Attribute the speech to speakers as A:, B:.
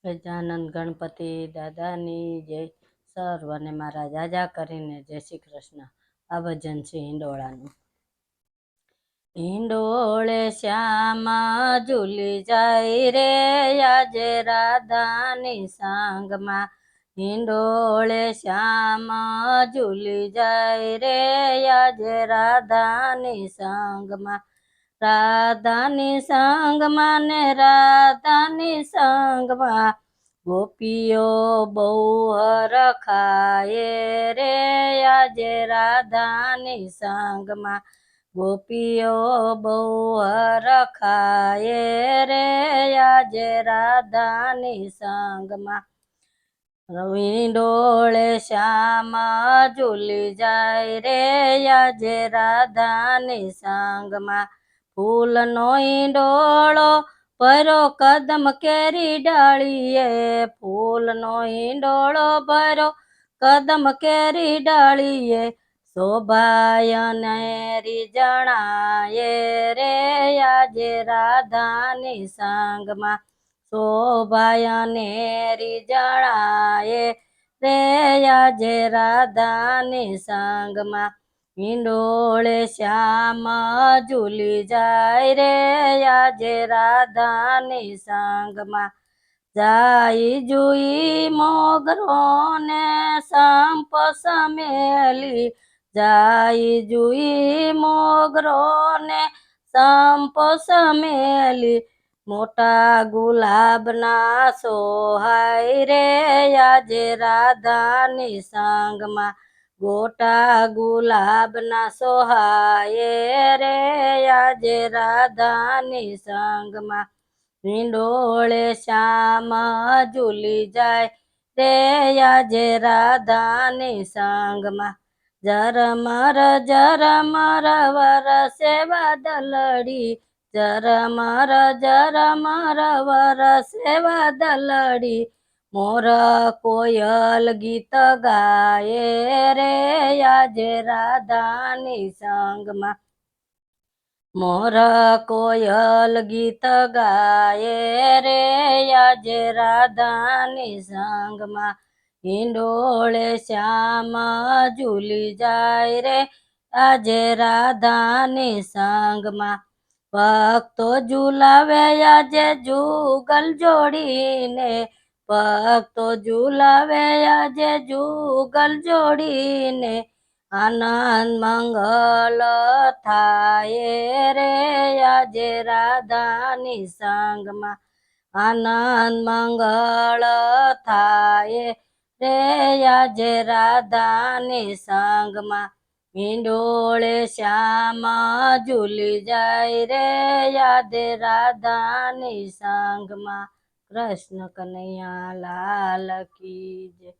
A: ગજાનંદ ગણપતિ દાદાની જય. સર્વને મારા જાજા કરીને જય શ્રી કૃષ્ણ. આ ભજન છે હિંડોળાનું. હિંડોળે શ્યામા ઝૂલી જાય રે આજે રાધાની સાંગમાં. હિંડોળે શ્યામા ઝૂલી જાય રે આજે રાધાની સંગમાં. રાધાની સંગમાં ને રાધાની સંગમાં ગોપીઓ બહુ હરખાય રે આજે રાધાની સંગમાં. ગોપીઓ બહુ હરખાય રે આજે રાધાની સંગમાં. હિંડોળે શ્યામા ઝૂલી જાય રે આજે રાધાની સંગમાં. ફૂલનો હિંડોળો ભર્યો કદમ કેરી ડાળીએ. ફૂલનો હિંડોળો ભર્યો કદમ કેરી ડાળીએ. શોભાય નેરી જણાય રે આજે રાધાની સંગમાં. શોભાય નેરી જણાય રે આજે રાધાની સંગમાં. હિંડોળે શ્યામા ઝૂલી જાય રે આજે રાધાની સંગમાં. જાય જુઈ મોગરો ને સંપ સમેલી. જાય જુઈ મોગરો ને સંપ સમેલી. મોટા ગુલાબના સોહાય રે આજે રાધાની સંગમાં. મોટા ગુલાબના સોહાય રે આજે રાધાની સંગમાં. હિંડોળે શ્યામા ઝૂલી જાય રે આજે રાધાની સંગમાં. ઝરમર વરસે વાદળડી. ઝરમર વરસે વાદળડી. મોર કોયલ ગીત ગાય રે આજે રાધાની સંગમાં. મોર કોયલ ગીત ગાય રે આજે રાધાની સંગમાં. હિંડોળે શ્યામા ઝૂલી જાય રે આજે રાધાની સંગમાં. ભક્તો ઝુલાવે આજે જુગલ જોડીને. ભક્તો ઝુલાવે આજે જુગલ જોડીને. આનંદ મંગલ થાય રે આજે રાધાની સંગમાં. આનંદ મંગળ થાય રે આજે રાધાની સંગમાં. હિંડોળે શ્યામા ઝૂલી જાય રે આજે રાધાની સંગમાં. કૃષ્ણ કનૈયા લાલ કી જય.